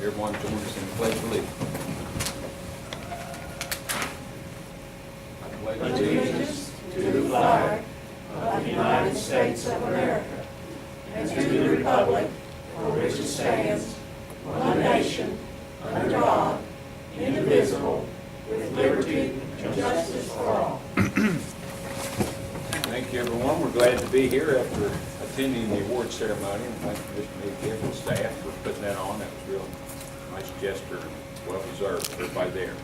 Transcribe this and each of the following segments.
Everyone join us in the pledge of allegiance. I pledge allegiance to the flag of the United States of America and to the republic for which it stands, one nation, under God, indivisible, with liberty and justice for all. Thank you, everyone. We're glad to be here after attending the award ceremony, and thank you, Mr. Mead, and staff for putting that on. That was real nice gesture, well deserved for everybody there.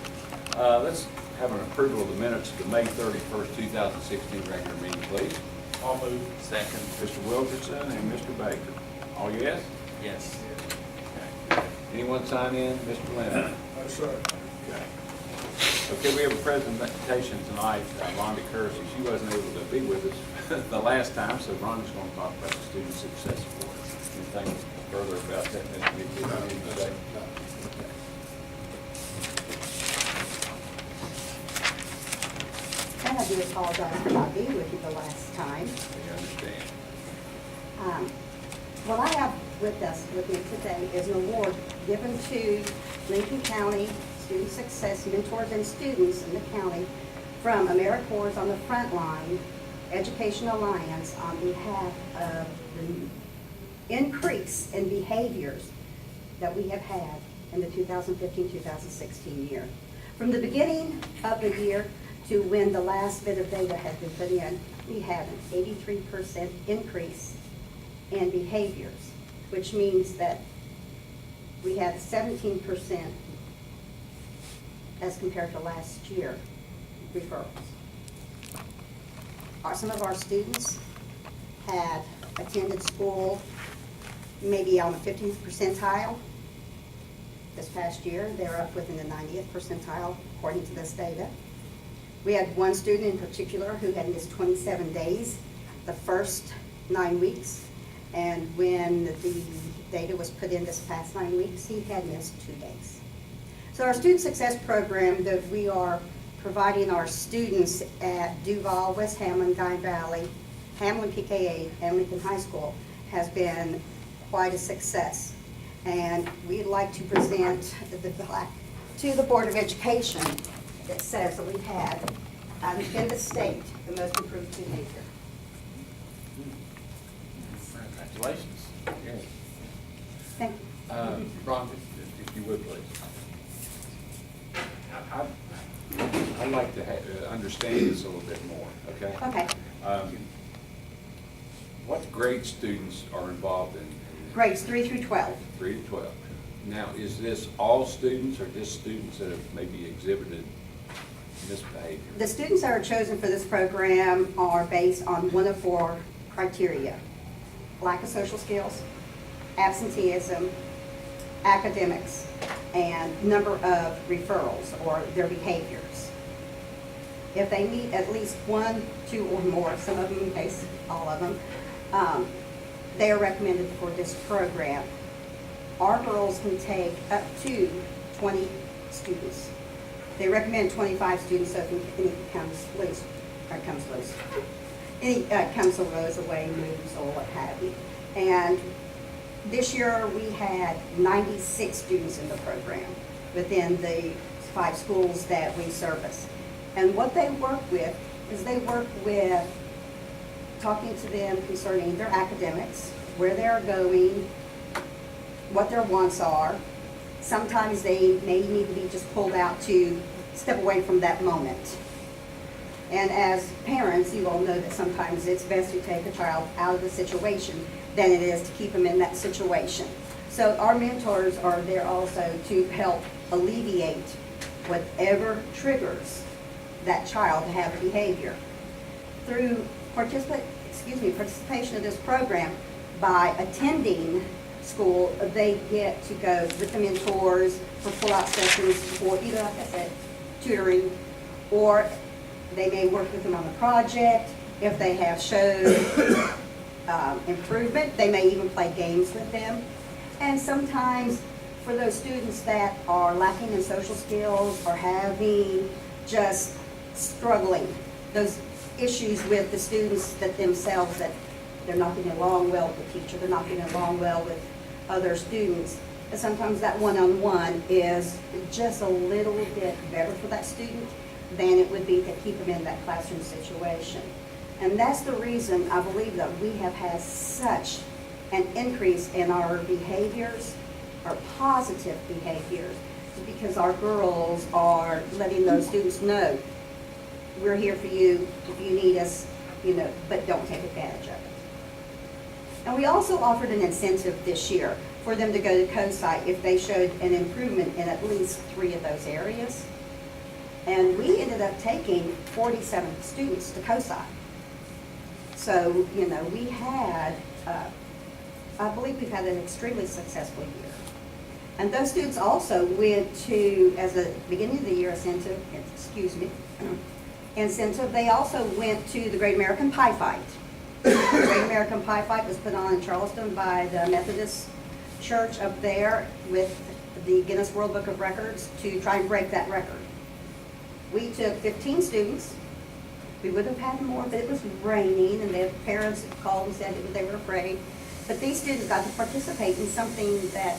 Let's have an approval of the minutes of the May 31st, 2016 regular meeting, please. I'll move. Second. Mr. Wilkerson and Mr. Baker. All yes? Yes. Okay. Anyone sign in? Mr. Leonard? No, sir. Okay. Okay, we have a presentation tonight. Rhonda Kersey, she wasn't able to be with us the last time, so Rhonda's going to talk about the Student Success Award. Anything further about that, Mr. Mead, today? And I do apologize for not being with you the last time. We understand. What I have with me today is an award given to Lincoln County Student Success Mentors and Students in the county from AmeriCorps on the Front Line Education Alliance on behalf of the increase in behaviors that we have had in the 2015-2016 year. From the beginning of the year to when the last bit of data had been put in, we had an 83% increase in behaviors, which means that we had 17% as compared to last year referrals. Some of our students had attended school maybe on the 50th percentile. This past year, they're up within the 90th percentile according to this data. We had one student in particular who had missed 27 days the first 9 weeks, and when the data was put in this past 9 weeks, he had missed 2 days. So our Student Success Program that we are providing our students at Duval, West Hamlin, Guy Valley, Hamlin PK8, and Lincoln High School has been quite a success. And we'd like to present the plaque to the Board of Education that says that we've had, in the state, the most improved behavior. Congratulations. Okay. Thank you. Rhonda, if you would, please. I'd like to understand this a little bit more, okay? Okay. What grade students are involved in? Grades 3 through 12. 3 to 12. Now, is this all students or just students that have maybe exhibited misbehavior? The students that are chosen for this program are based on one of 4 criteria: lack of social skills, absenteeism, academics, and number of referrals or their behaviors. If they meet at least 1, 2, or more, some of them in case all of them, they are recommended for this program. Our girls can take up to 20 students. They recommend 25 students, so if any comes loose, any comes or goes away, moves, or what have you. And this year we had 96 students in the program within the 5 schools that we service. And what they work with is they work with talking to them concerning their academics, where they're going, what their wants are. Sometimes they may need to be just pulled out to step away from that moment. And as parents, you all know that sometimes it's best to take a child out of the situation than it is to keep them in that situation. So our mentors are there also to help alleviate whatever triggers that child to have a behavior. Through participation of this program, by attending school, they get to go with the mentors for pull-out sessions for either, like I said, tutoring, or they may work with them on the project. If they have showed improvement, they may even play games with them. And sometimes for those students that are lacking in social skills or having just struggling, those issues with the students that themselves, that they're not getting along well with the teacher, they're not getting along well with other students, sometimes that one-on-one is just a little bit better for that student than it would be to keep them in that classroom situation. And that's the reason I believe that we have had such an increase in our behaviors, our positive behaviors, because our girls are letting those students know, we're here for you if you need us, but don't take advantage of it. And we also offered an incentive this year for them to go to COSI if they showed an improvement in at least 3 of those areas. And we ended up taking 47 students to COSI. So, we had, I believe we've had an extremely successful year. And those students also went to, as a beginning of the year incentive, they also went to the Great American Pie Fight. The Great American Pie Fight was put on in Charleston by the Methodist Church up there with the Guinness World Book of Records to try and break that record. We took 15 students. We would have had more, but it was raining, and their parents called and said that they were afraid. But these students got to participate in something that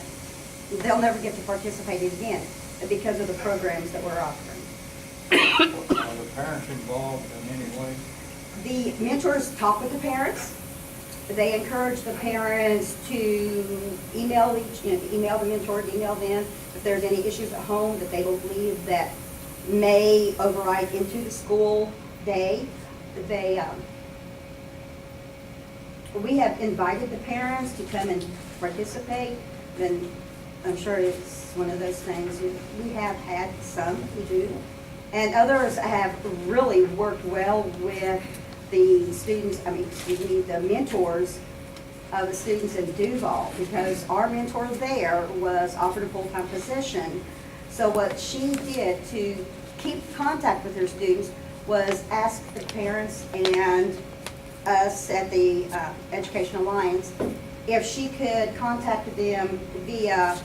they'll never get to participate in again because of the programs that we're offering. Are the parents involved in any way? The mentors talk with the parents. They encourage the parents to email the mentor, email them if there's any issues at home that they believe that may override into the school day. We have invited the parents to come and participate, and I'm sure it's one of those things. We have had some who do, and others have really worked well with the students, the mentors of the students in Duval, because our mentor there was offered a full-time position. So what she did to keep contact with her students was ask the parents and us at the Education Alliance if she could contact them via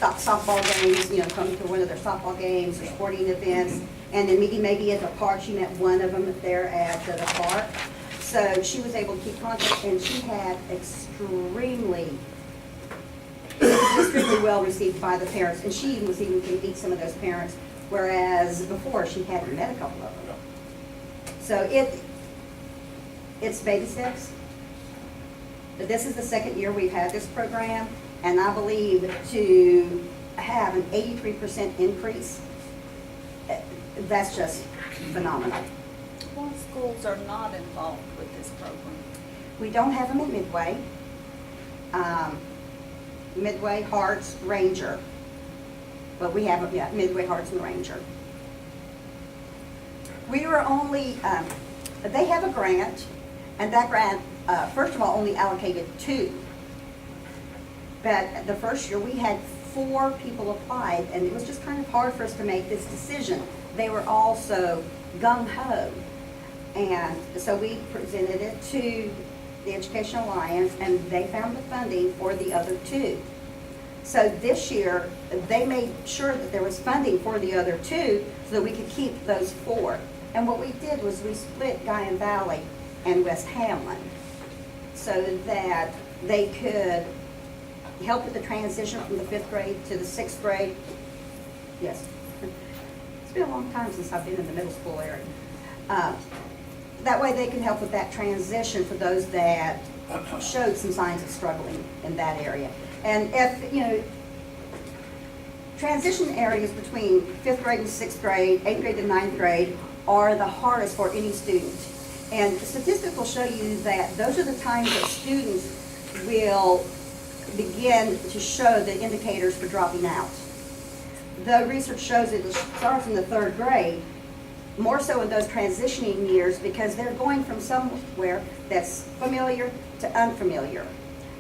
softball games, coming to one of their softball games or sporting events, and then meeting maybe at the park. She met one of them there at the park. So she was able to keep contact, and she had extremely well received by the parents, and she was even to meet some of those parents, whereas before she hadn't met a couple of them. So it's baby steps. But this is the second year we've had this program, and I believe to have an 83% increase, that's just phenomenal. What schools are not involved with this program? We don't have them at Midway. Midway, Harts, Ranger. But we have, Midway, Harts, and Ranger. We were only, they have a grant, and that grant, first of all, only allocated 2. But the first year, we had 4 people applied, and it was just kind of hard for us to make this decision. They were all so gung-ho. And so we presented it to the Education Alliance, and they found the funding for the other 2. So this year, they made sure that there was funding for the other 2 so that we could keep those 4. And what we did was we split Guyan Valley and West Hamlin so that they could help with the transition from the 5th grade to the 6th grade. Yes. It's been a long time since I've been in the middle school area. That way they can help with that transition for those that showed some signs of struggling in that area. And if, transition areas between 5th grade and 6th grade, 8th grade and 9th grade are the hardest for any student. And statistics will show you that those are the times that students will begin to show the indicators for dropping out. The research shows it starts in the 3rd grade, more so in those transitioning years, because they're going from somewhere that's familiar to unfamiliar.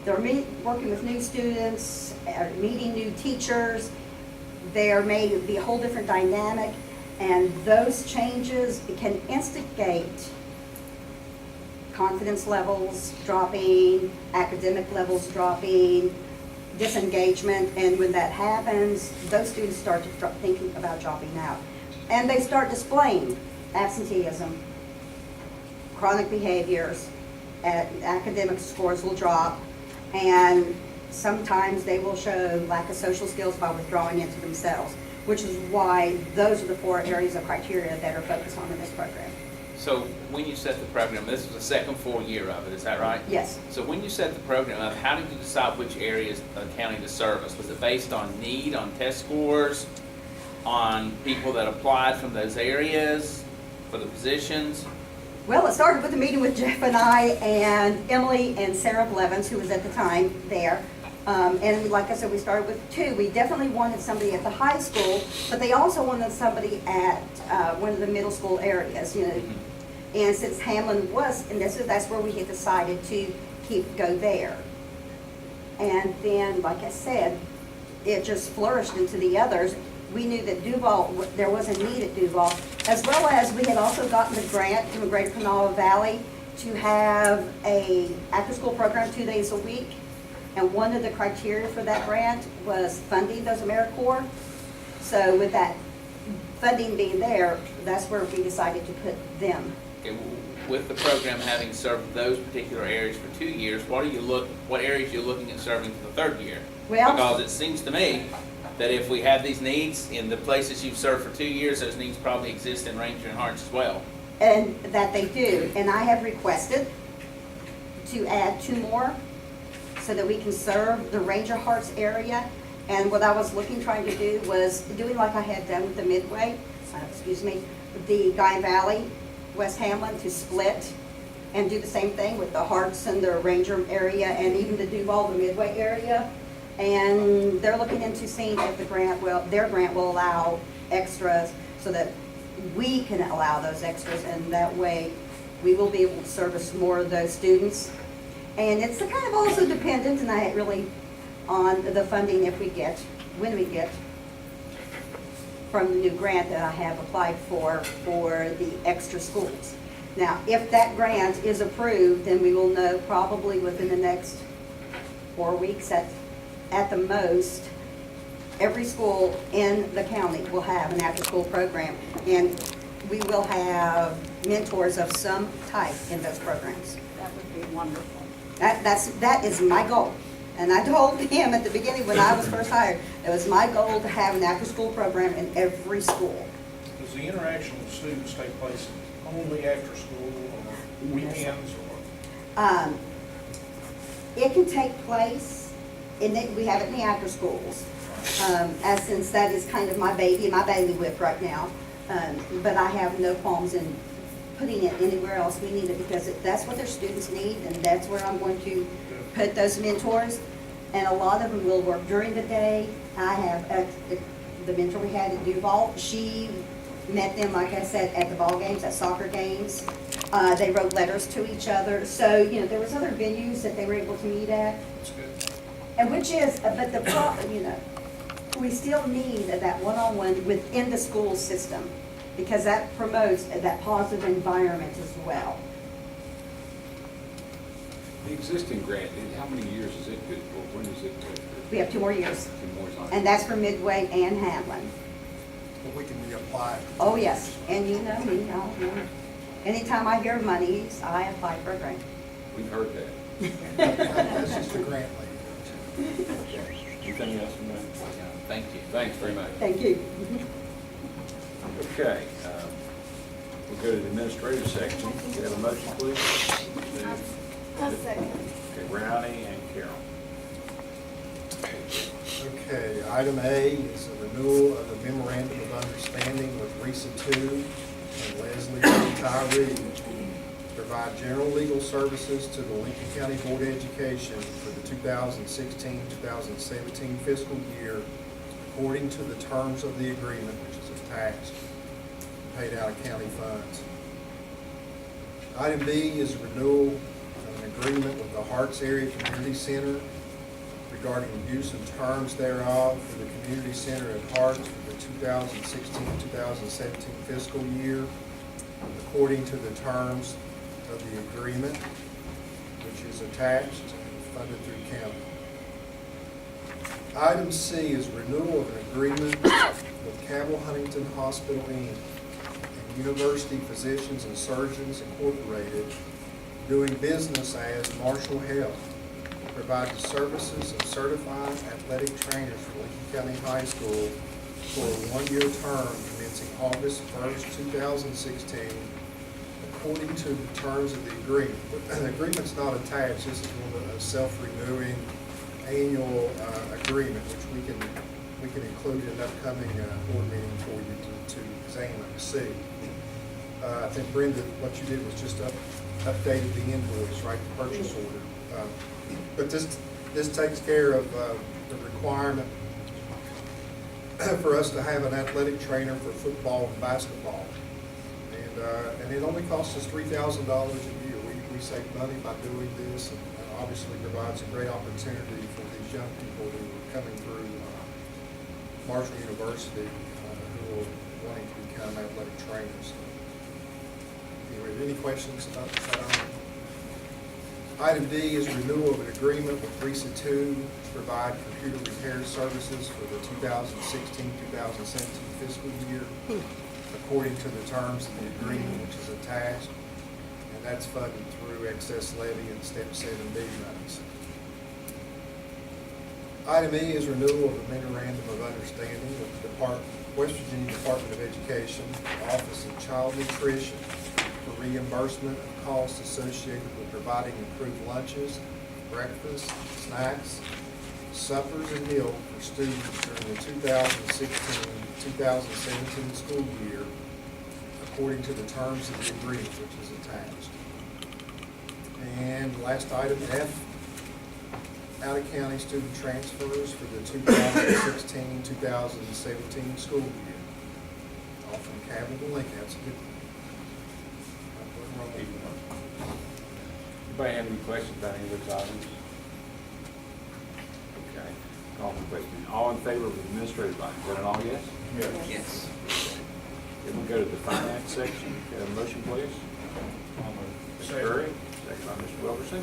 They're working with new students, meeting new teachers. There may be a whole different dynamic, and those changes can instigate confidence levels dropping, academic levels dropping, disengagement, and when that happens, those students start thinking about dropping out. And they start displaying absenteeism, chronic behaviors, academic scores will drop, and sometimes they will show lack of social skills by withdrawing into themselves, which is why those are the 4 areas of criteria that are focused on in this program. So when you set the program, this was the second full year of it, is that right? Yes. So when you set the program up, how did you decide which areas of the county to service? Was it based on need, on test scores, on people that applied from those areas for the positions? Well, it started with a meeting with Jeff and I and Emily and Sarah Blevins, who was at the time there. And like I said, we started with 2. We definitely wanted somebody at the high school, but they also wanted somebody at one of the middle school areas, you know. And since Hamlin was, and that's where we had decided to go there. And then, like I said, it just flourished into the others. We knew that Duval, there was a need at Duval, as well as we had also gotten the grant from Greater Kanawha Valley to have a after-school program 2 days a week. And one of the criteria for that grant was funding those AmeriCorps. So with that funding being there, that's where we decided to put them. Okay, with the program having served those particular areas for 2 years, what areas are you looking at serving for the 3rd year? Well- Because it seems to me that if we have these needs in the places you've served for 2 years, those needs probably exist in Ranger and Harts as well. And that they do. And I have requested to add 2 more so that we can serve the Ranger Hearts area. And what I was trying to do was doing like I had done with the Midway, the Guy Valley, West Hamlin, to split and do the same thing with the Hearts and the Ranger area and even the Duval, the Midway area. And they're looking into seeing if their grant will allow extras so that we can allow those extras, and that way we will be able to service more of those students. And it's kind of also dependent, and I really, on the funding when we get from the new grant that I have applied for the extra schools. Now, if that grant is approved, then we will know probably within the next 4 weeks at the most, every school in the county will have an after-school program, and we will have mentors of some type in those programs. That would be wonderful. That is my goal. And I told him at the beginning when I was first hired, it was my goal to have an after-school program in every school. Does the interaction with students take place only after school or weekends or? It can take place, we have it in the after-schools, as since that is kind of my bailiwick right now. But I have no qualms in putting it anywhere else we need it, because that's what their students need, and that's where I'm going to put those mentors. And a lot of them will work during the day. I have, the mentor we had at Duval, she met them, like I said, at the ball games, at soccer games. They wrote letters to each other. So, there was other venues that they were able to meet at. That's good. And which is, but the problem, we still need that one-on-one within the school system, because that promotes that positive environment as well. The existing grant, how many years is it good for? When is it good for? We have 2 more years, 2 more times. and that's for Midway and Hamlin. But we can reapply. Oh, yes, and you know me, anytime I hear money, I apply for a grant. We've heard that. That's just a grant lady. Anything else from that? Thank you. Thanks very much. Thank you. Okay, we'll go to the administrative section. Can we have a motion, please? Second. Okay, Brownie and Carol. Okay, item A is a renewal of the memorandum of understanding with Risa II and Leslie Tyree to provide general legal services to the Lincoln County Board of Education for the 2016-2017 fiscal year according to the terms of the agreement, which is attached, paid out of county funds. Item B is a renewal of an agreement with the Harts Area Community Center regarding use and terms thereof for the community center at Harts for the 2016-2017 fiscal year, according to the terms of the agreement, which is attached and funded through county. Item C is renewal of an agreement with Cabell Huntington Hospital, Inc. and University Physicians and Surgeons Incorporated, doing business as Marshall Health, provide the services of certified athletic trainers for Lincoln County High School for a one-year term commencing August 1st, 2016, according to the terms of the agreement. The agreement's not attached. This is one of a self-renewing annual agreement, which we can include in an upcoming board meeting for you to examine and see. I think, Brenda, what you did was just updated the invoice, right, the purchase order. But this takes care of the requirement for us to have an athletic trainer for football and basketball. And it only costs us $3,000 a year. We save money by doing this, and obviously provides a great opportunity for these young people who are coming through Marshall University who are wanting to become athletic trainers. Anyway, any questions about that? Item D is renewal of an agreement with RESA 2 to provide computer repair services for the 2016-2017 fiscal year, according to the terms of the agreement, which is attached, and that's funded through excess levy and Step 7B monies. Item E is renewal of a memorandum of understanding with the West Virginia Department of Education, Office of Child Nutrition, for reimbursement of costs associated with providing improved lunches, breakfast, snacks, suppers, and meals for students during the 2016-2017 school year, according to the terms of the agreement, which is attached. And last item, F, out-of-county student transfers for the 2016-2017 school year. All from Cabell to Lincoln. That's a good one. Anybody have any questions about any of those items? Okay, call for question. All in favor of the administrative line, is that an all yes? Yes. Then we go to the finance section. Can I have a motion, please? Mr. Curry, second by Mr. Wilkerson.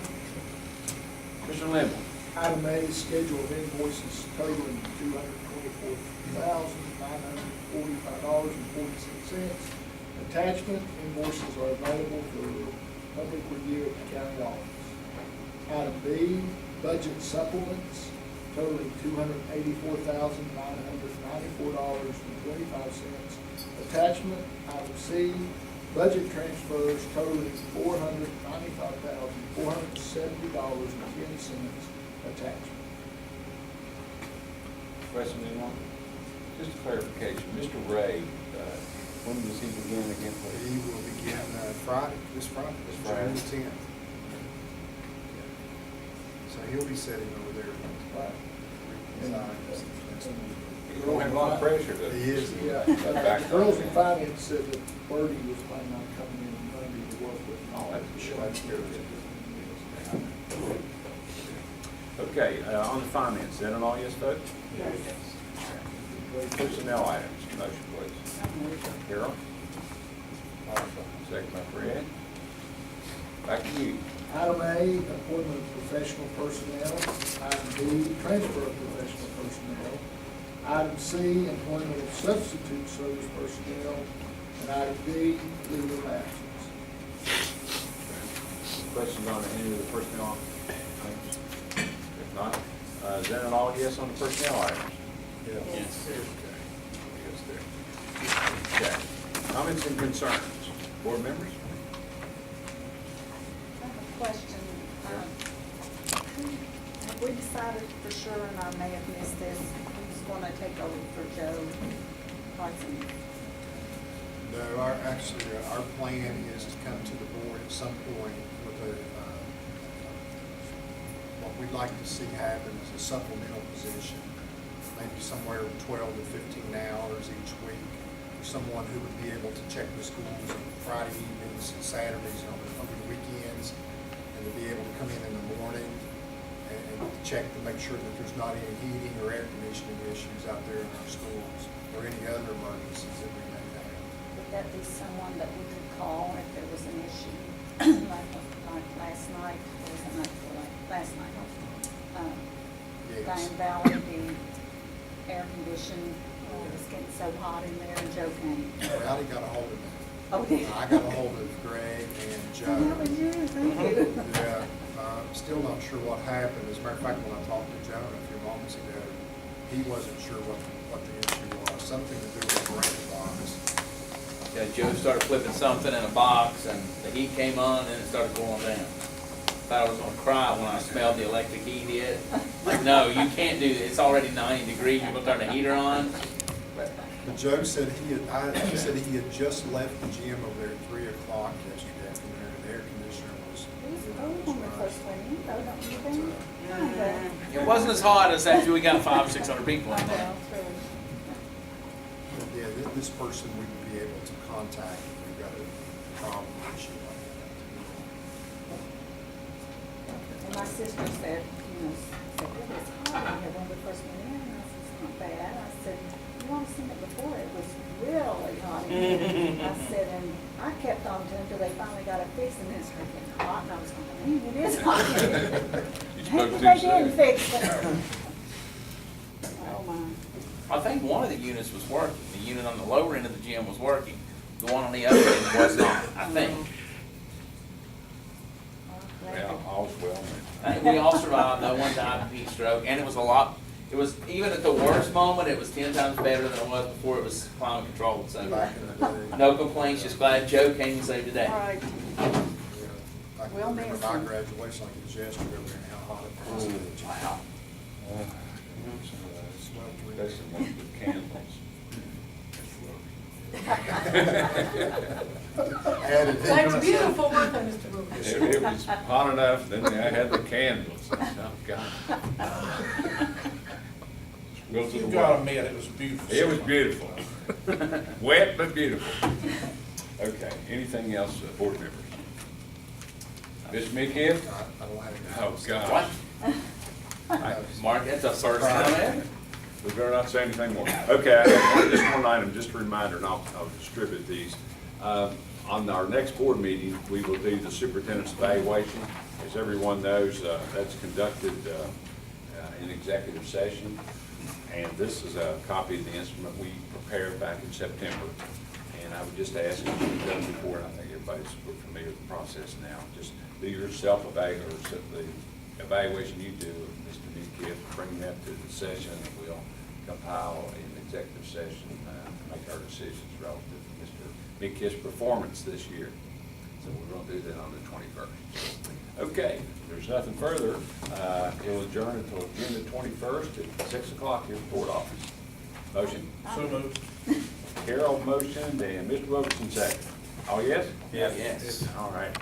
Mr. Lemon. Item A, schedule of invoices totaling $224,945.46. Attachment, invoices are available for public review at the county office. Item B, budget supplements totaling $284,994.25. Attachment, item C, budget transfers totaling $495,470.10. Attachment. Question, anyone? Just a clarification, Mr. Ray, when does he begin again, please? He will begin this Friday, This Friday. June 10th. So he'll be sitting over there. Right. You don't have a lot of pressure, does He he? is. Yeah, the girls in finance said that Birdie was planning on coming in Monday to work with. Oh, that's good. Okay, on the finance, is that an all yes vote? Yes. Personnel items, motion, please. Carol? Second by Fred. Back to you. Item A, appointment of professional personnel. Item B, transfer of professional personnel. Item C, employment of substitute service personnel. And item D, leave of absence. Questions on any of the personnel items? If not, is that an all yes on the personnel items? Yes. Yes, there. Okay. Comments and concerns? Board members? I have a question. Have we decided for sure, and I may have missed this, who's going to take over for Joe Carson? No, our plan is to come to the board at some point with what we'd like to see happen is a supplemental position, maybe somewhere 12 to 15 hours each week, for someone who would be able to check the schools on Friday evenings and Saturdays and over the weekends, and to be able to come in the morning and check to make sure that there's not any heating or air conditioning issues out there in our schools, or any other emergencies that we may have. Would that be someone that we could call if there was an issue, like last night, or was it night before last night? Yes. Diane Valley, the air conditioning, it was getting so hot in there, and Joe came. Rowdy got a hold of me. Oh, yeah. I got a hold of Greg and Joe. That was you, thank you. Yeah, Still not sure what happened. As a matter of fact, when I talked to John a few moments ago, he wasn't sure what the issue was, something to do with the breaker box. Yeah, Joe started flipping something in a box and the heat came on and it started going down. Thought I was gonna cry when I smelled the electric heat hit. Like, no, you can't do that. It's already 90 degrees. You're gonna turn the heater on? But But Joe said he said he had just left the gym over there at 3 o'clock yesterday afternoon, and the air conditioner was. It was cold when we first went in, though, don't you think? it wasn't as hot as after we got 500 or 600 people in there. Well, true. But yeah, this person we would be able to contact if we've got a problem or issue like And my sister said, you know, said, it was hot in here when we first went in, and I said, it's not bad. I said, you all seen it before, it was really hot in here. I said, and I kept on to it until they finally got it fixed, and then it started getting hot, and I was going, it is hot in here. You Maybe spoke too they soon. didn't fix it. Oh, my. I think one of the units was working. The unit on the lower end of the gym was working. The one on the upper end was not, I think. Well, all's well. I think we all survived. No one died of heat stroke, and it was, even at the worst moment, it was 10 times better than it was before it was climate controlled, so. that. Back in the day. No complaints, just glad Joe came and saved the day. All right. Yeah, I can We'll remember miss my him. graduation, like it was yesterday, over there, and how hot it was. Wow. That's the one with candles. Added That's interest. beautiful, weren't they, Mr. Wilkins? It was hot enough, then I had the candles. Oh, God. Go to the You well. gotta admit, it was beautiful. It was beautiful. Wet but beautiful. Okay, anything else, board members? Mr. Meekin? I don't have it. Oh, God. What? Mark, that's a first time ever. We better not say anything more. Okay, I have just one item, just a reminder, and I'll distribute these. On our next board meeting, we will do the superintendent's evaluation. As everyone knows, that's conducted in executive session. And this is a copy of the instrument we prepared back in September. And I would just ask, if you've done it before, and I think everybody's familiar with the process now, just do your self-evaluation, or the evaluation you do of Mr. Meekin, bring that to the session, and we'll compile an executive session to make our decisions relative to Mr. Meekin's performance this year. So we're going to do that on the 21st. Okay, if there's nothing further, it will adjourn until June the 21st at 6 o'clock here at the board office. Motion? So moved. Carol motioned and Mr. Wilkerson second. Oh, yes? Yes. All right.